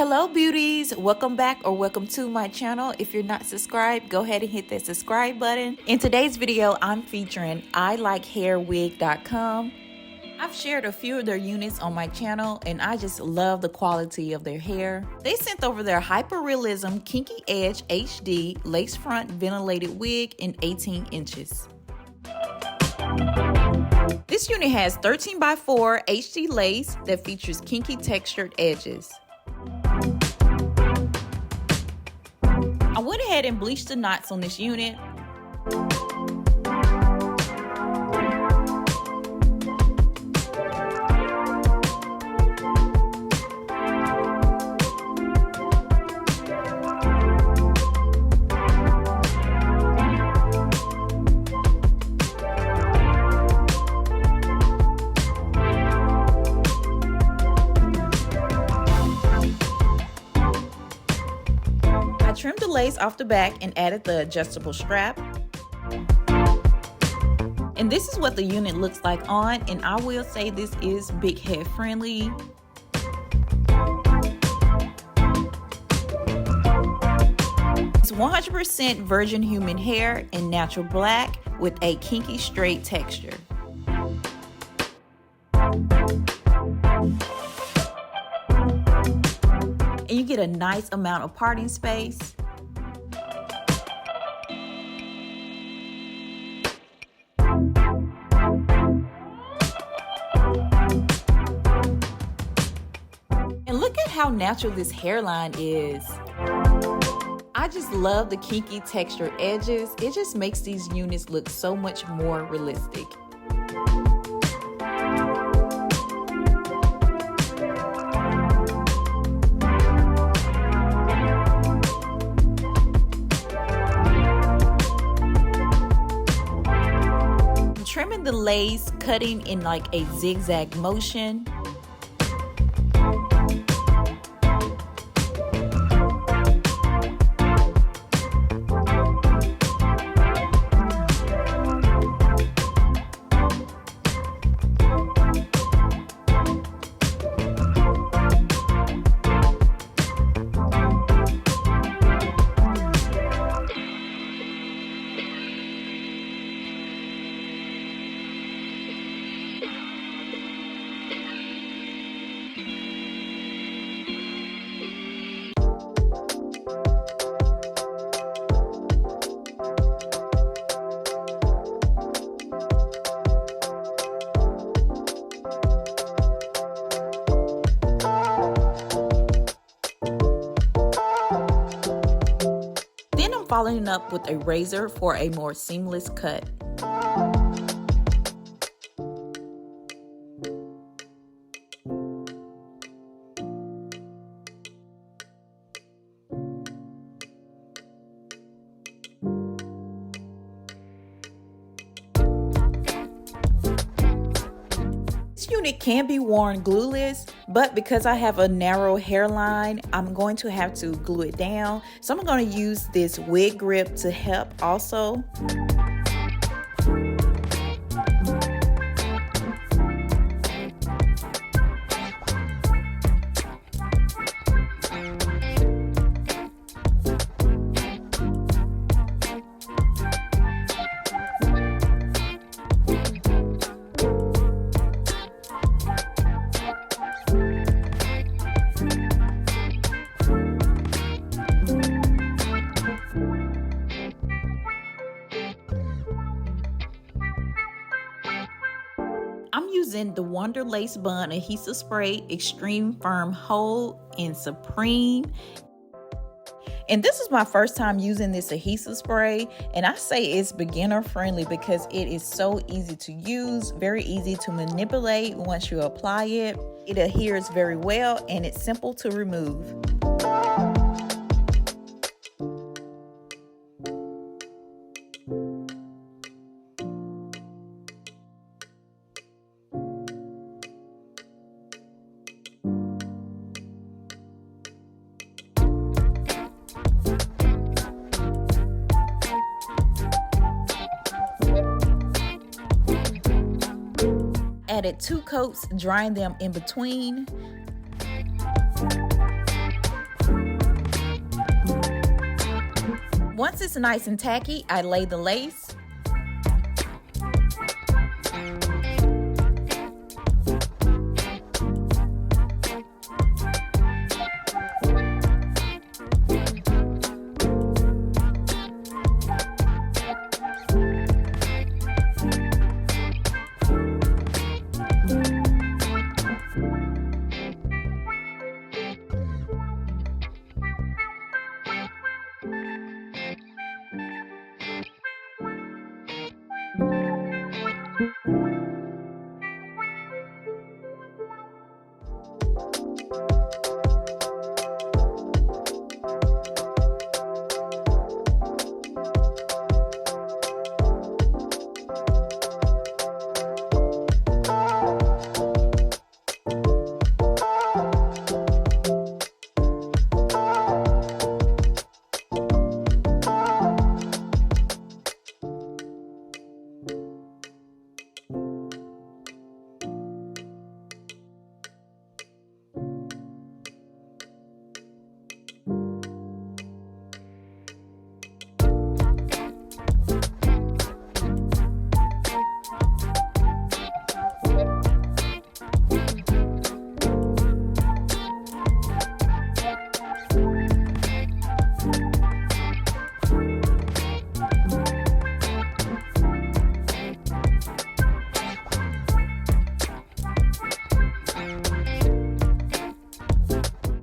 Hello beauties, welcome back or welcome to my channel. If you're not subscribed, go ahead and hit that subscribe button. In today's video, I'm featuring ILikeHairWig.com. I've shared a few of their units on my channel and I just love the quality of their hair. They sent over their Hyperrealism Kinky Edge HD lace front ventilated wig in 18 inches. This unit has 13x4 HD lace that features kinky textured edges. I went ahead and bleached the knots on this unit. I trimmed the lace off the back and added the adjustable strap. And this is what the unit looks like on, and I will say this is big head friendly. It's 100% virgin human hair in natural black with a kinky straight texture. And you get a nice amount of parting space. And look at how natural this hairline is. I just love the kinky textured edges. It just makes these units look so much more realistic. Trimming the lace, cutting in like a zigzag motion. Following up with a razor for a more seamless cut. This unit can be worn glueless, but because I have a narrow hairline, I'm going to have to glue it down. So I'm going to use this wig grip to help also. I'm using the Wonder Lace Bond Adhesive Spray Extreme Firm Hold in Supreme. And this is my first time using this adhesive spray, and I say it's beginner friendly because it is so easy to use, very easy to manipulate once you apply it. It adheres very well and it's simple to remove. Added 2 coats, drying them in between. Once it's nice and tacky, I lay the lace.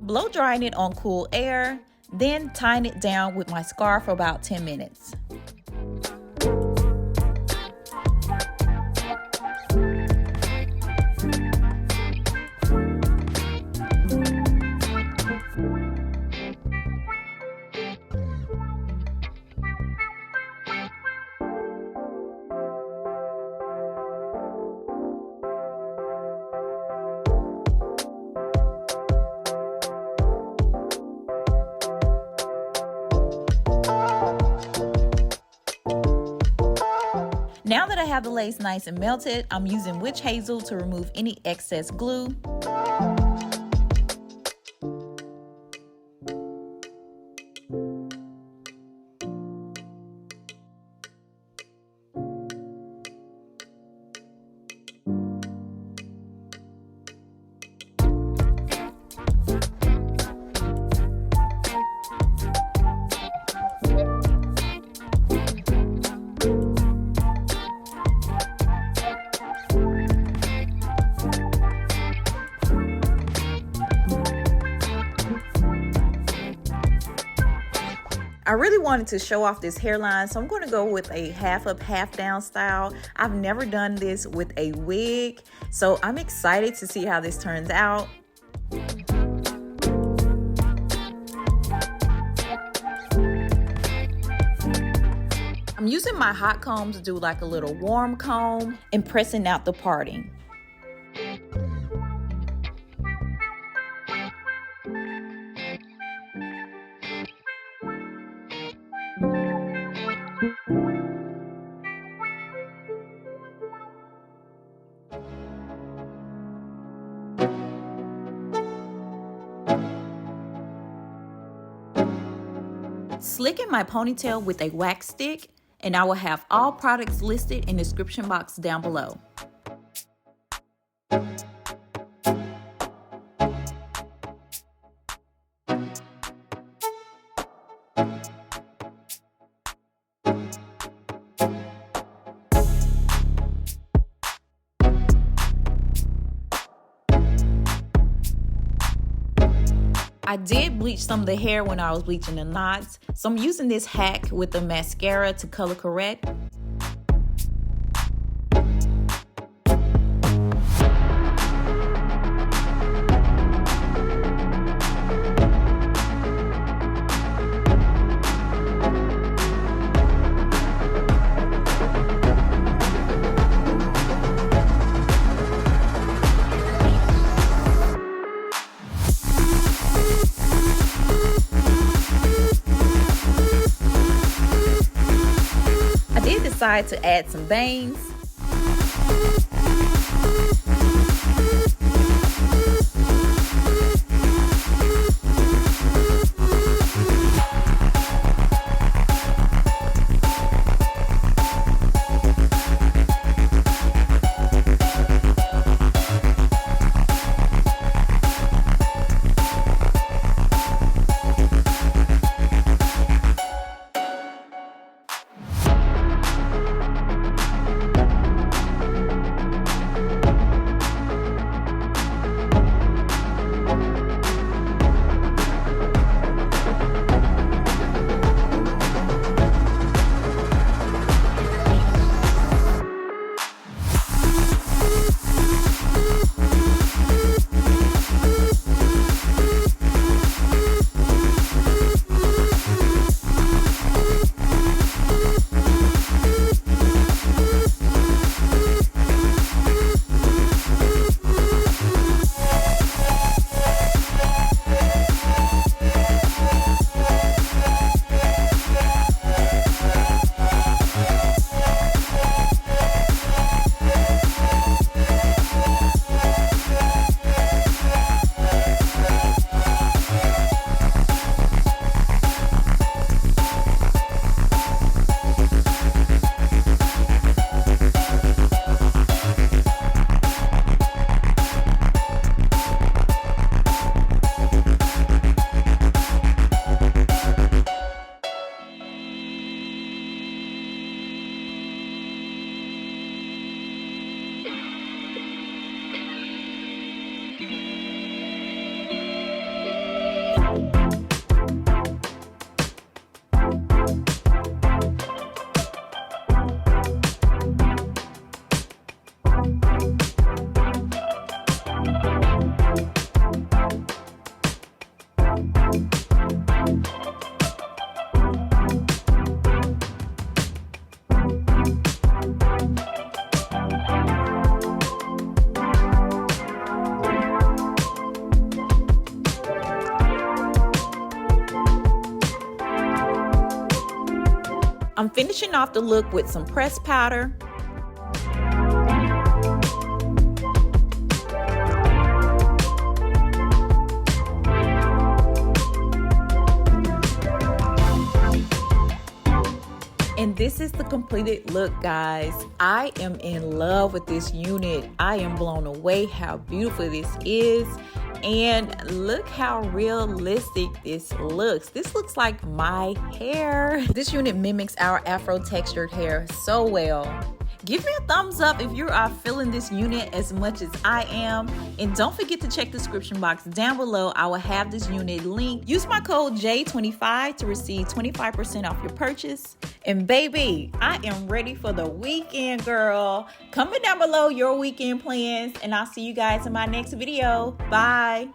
Blow drying it on cool air, then tying it down with my scarf for about 10 minutes. Now that I have the lace nice and melted, I'm using witch hazel to remove any excess glue. I really wanted to show off this hairline, so I'm going to go with a half up, half down style. I've never done this with a wig, so I'm excited to see how this turns out. I'm using my hot comb to do like a little warm comb and pressing out the parting. Slicking my ponytail with a wax stick, and I will have all products listed in the description box down below. I did bleach some of the hair when I was bleaching the knots, so I'm using this hack with the mascara to color correct. Decide to add some bangs. I'm finishing off the look with some pressed powder. And this is the completed look, guys. I am in love with this unit. I am blown away how beautiful this is. And look how realistic this looks. This looks like my hair. This unit mimics our Afro textured hair so well. Give me a thumbs up if you are feeling this unit as much as I am. And don't forget to check the description box down below. I will have this unit link. Use my code J25 to receive 25% off your purchase. And baby, I am ready for the weekend, girl. Comment down below your weekend plans, and I'll see you guys in my next video. Bye.